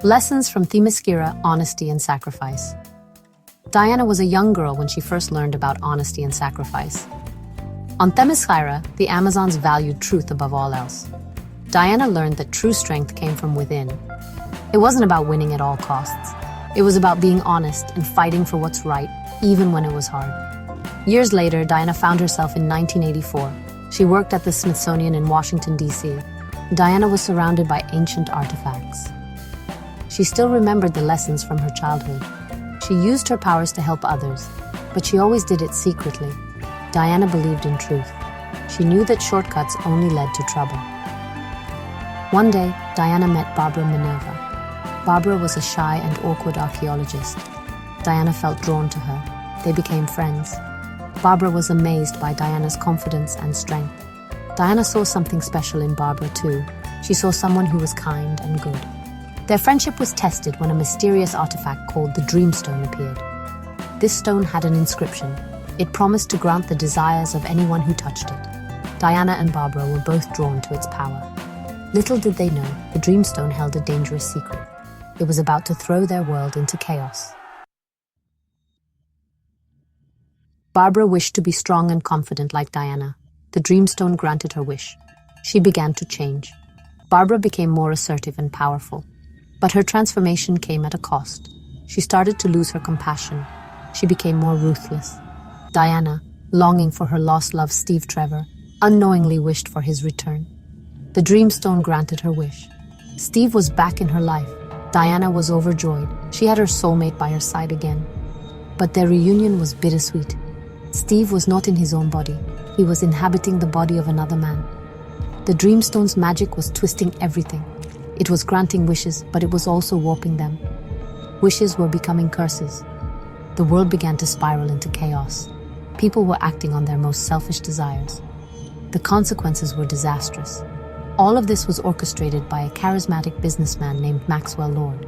Lessons from Themyscira, Honesty and Sacrifice. Diana was a young girl when she first learned about honesty and sacrifice. On Themyscira, the Amazons valued truth above all else. Diana learned that true strength came from within. It wasn't about winning at all costs. It was about being honest and fighting for what's right, even when it was hard. Years later, Diana found herself in 1984. She worked at the Smithsonian in Washington, D.C. Diana was surrounded by ancient artifacts. She still remembered the lessons from her childhood. She used her powers to help others, but she always did it secretly. Diana believed in truth. She knew that shortcuts only led to trouble. One day, Diana met Barbara Minerva. Barbara was a shy and awkward archaeologist. Diana felt drawn to her. They became friends. Barbara was amazed by Diana's confidence and strength. Diana saw something special in Barbara too. She saw someone who was kind and good. Their friendship was tested when a mysterious artifact called the Dreamstone appeared. This stone had an inscription. It promised to grant the desires of anyone who touched it. Diana and Barbara were both drawn to its power. Little did they know, the Dreamstone held a dangerous secret. It was about to throw their world into chaos. Barbara wished to be strong and confident like Diana. The Dreamstone granted her wish. She began to change. Barbara became more assertive and powerful. But her transformation came at a cost. She started to lose her compassion. She became more ruthless. Diana, longing for her lost love Steve Trevor, unknowingly wished for his return. The Dreamstone granted her wish. Steve was back in her life. Diana was overjoyed. She had her soulmate by her side again. But their reunion was bittersweet. Steve was not in his own body. He was inhabiting the body of another man. The Dreamstone's magic was twisting everything. It was granting wishes, but it was also warping them. Wishes were becoming curses. The world began to spiral into chaos. People were acting on their most selfish desires. The consequences were disastrous. All of this was orchestrated by a charismatic businessman named Maxwell Lord.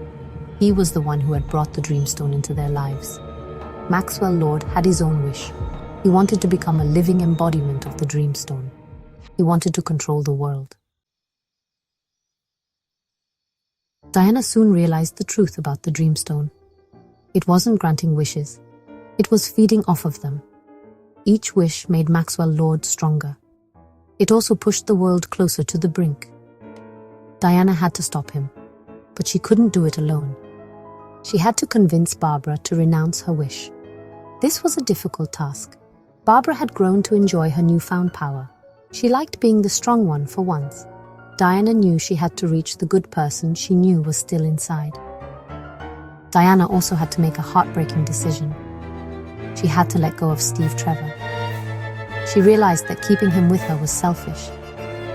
He was the one who had brought the Dreamstone into their lives. Maxwell Lord had his own wish. He wanted to become a living embodiment of the Dreamstone. He wanted to control the world. Diana soon realized the truth about the Dreamstone. It wasn't granting wishes. It was feeding off of them. Each wish made Maxwell Lord stronger. It also pushed the world closer to the brink. Diana had to stop him, but she couldn't do it alone. She had to convince Barbara to renounce her wish. This was a difficult task. Barbara had grown to enjoy her newfound power. She liked being the strong one for once. Diana knew she had to reach the good person she knew was still inside. Diana also had to make a heartbreaking decision. She had to let go of Steve Trevor. She realized that keeping him with her was selfish.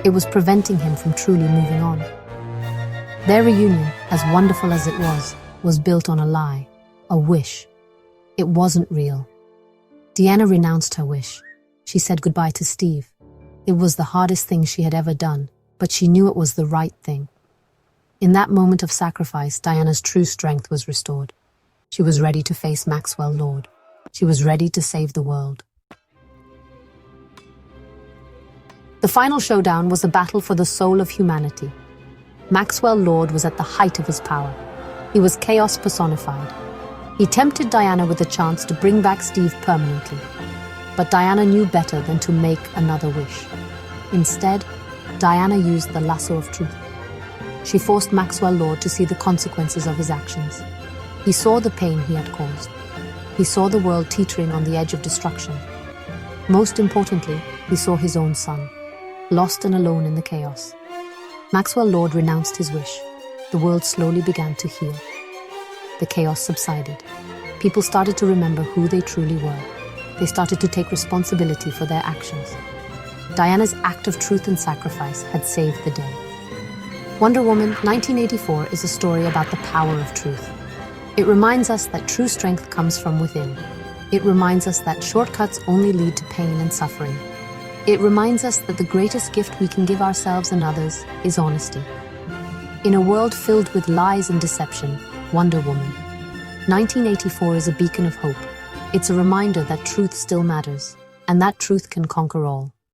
It was preventing him from truly moving on. Their reunion, as wonderful as it was built on a lie, a wish. It wasn't real. Diana renounced her wish. She said goodbye to Steve. It was the hardest thing she had ever done, but she knew it was the right thing. In that moment of sacrifice, Diana's true strength was restored. She was ready to face Maxwell Lord. She was ready to save the world. The final showdown was a battle for the soul of humanity. Maxwell Lord was at the height of his power. He was chaos personified. He tempted Diana with a chance to bring back Steve permanently. But Diana knew better than to make another wish. Instead, Diana used the lasso of truth. She forced Maxwell Lord to see the consequences of his actions. He saw the pain he had caused. He saw the world teetering on the edge of destruction. Most importantly, he saw his own son, lost and alone in the chaos. Maxwell Lord renounced his wish. The world slowly began to heal. The chaos subsided. People started to remember who they truly were. They started to take responsibility for their actions. Diana's act of truth and sacrifice had saved the day. Wonder Woman 1984 is a story about the power of truth. It reminds us that true strength comes from within. It reminds us that shortcuts only lead to pain and suffering. It reminds us that the greatest gift we can give ourselves and others is honesty. In a world filled with lies and deception, Wonder Woman 1984 is a beacon of hope. It's a reminder that truth still matters, and that truth can conquer all.